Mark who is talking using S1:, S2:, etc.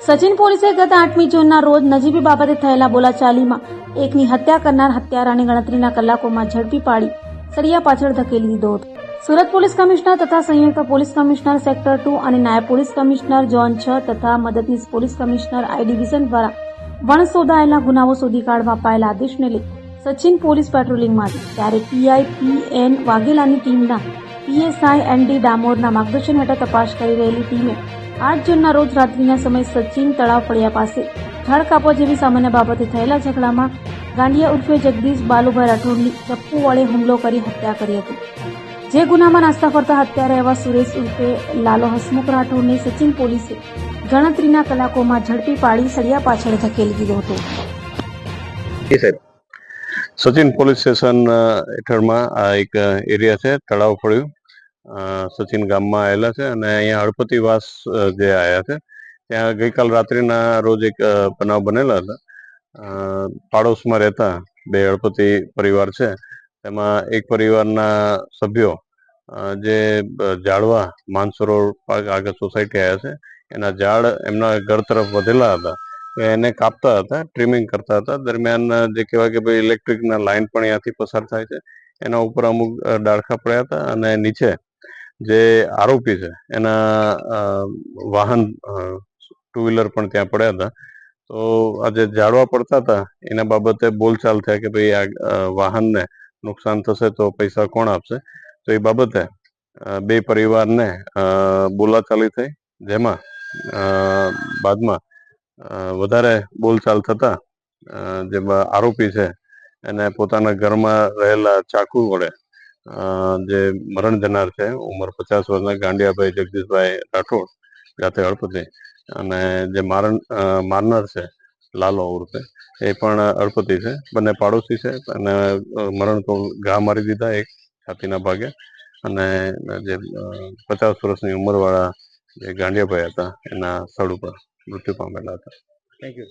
S1: સચિન પોલીસે ગત 8મી જૂનના રોજ નજીબી બાબતે થયેલા બોલાચાલીમાં એકની હત્યા કરનાર હત્યારાને ગણતરીના કલાકોમાં ઝડપી પાડી સળિયા પાછળ ધકેલી દીધો હતો. સુરત પોલીસ કમિશનર તથા સંયુક્ત પોલીસ કમિશનર સેક્ટર 2 અને નાયબ પોલીસ કમિશનર ઝોન 6 તથા મદદનીશ પોલીસ કમિશનર આઈ ડિવિઝન દ્વારા વણશોધાયેલા ગુનાઓ શોધી કાઢવા અપાયેલા આદેશને લઈ સચિન પોલીસ પેટ્રોલિંગમાં હતી. ત્યારે પીઆઈ પી.એન. વાઘેલાની ટીમના પીએસઆઈ એન.ડી. ડામોરના માર્ગદર્શન હેઠળ તપાસ કરી રહેલી ટીમે 8 જૂનના રોજ રાત્રિના સમયે સચિન તળાવ ફળિયા પાસે ઝાડ કાપવા જેવી સામાન્ય બાબતે થયેલા ઝઘડામાં ગાંડિયા ઉર્ફે જગદીશ બાલુભાઈ રાઠોડની ચપ્પુ વડે હુમલો કરી હત્યા કરી હતી. જે ગુનામાં નાસ્તા ફરતા હત્યારા એવા સુરેશ ઉર્ફે લાલો હસમુખ રાઠોડને સચિન પોલીસે ગણતરીના કલાકોમાં ઝડપી પાડી સળિયા પાછળ ધકેલી દીધો હતો.
S2: સચિન પોલીસ સ્ટેશન હેઠળમાં આ એક એરિયા છે, તળાવ ફળિયું સચિન ગામમાં આવેલા છે અને અહીંયા હળપતિવાસ જે આવ્યા છે ત્યાં ગઈકાલ રાત્રિના રોજ એક બનાવ બનેલા હતા. પાડોશમાં રહેતા બે હળપતિ પરિવાર છે, તેમાં એક પરિવારના સભ્યો જે ઝાડવા માનસરોવર પાર્ક આગળ સોસાયટી આવ્યા છે એના ઝાડ એમના ઘર તરફ વધેલા હતા, એને કાપતા હતા, ટ્રીમિંગ કરતા હતા. દરમિયાન જે કહેવાય કે ભાઈ ઇલેક્ટ્રિકના લાઇન પણ અહીંયાથી પસાર થાય છે, એના ઉપર અમુક ડાળખા પડ્યા હતા અને નીચે જે આરોપી છે એના વાહન ટુ વ્હીલર પણ ત્યાં પડ્યા હતા. તો આ જે ઝાડવા પડતા હતા એના બાબતે બોલચાલ થયા કે ભાઈ આ વાહનને નુકસાન થશે તો પૈસા કોણ આપશે. તો એ બાબતે બે પરિવારને બોલાચાલી થઈ, જેમાં બાદમાં વધારે બોલચાલ થતા જે આરોપી છે એને પોતાના ઘરમાં રહેલા ચાકુ વડે જે મરણ જનાર છે, ઉંમર 50 વર્ષના ગાંડિયાભાઈ જગદીશભાઈ રાઠોડ જાતે હળપતિ, અને જે મારનાર છે લાલો ઉર્ફે એ પણ હળપતિ છે, બંને પાડોશી છે અને મરણ તો ઘા મારી દીધા એક છાતીના ભાગે, અને જે 50 વર્ષની ઉંમરવાળા જે ગાંડિયાભાઈ હતા એના સ્થળ ઉપર મૃત્યુ પામેલા હતા. Thank you.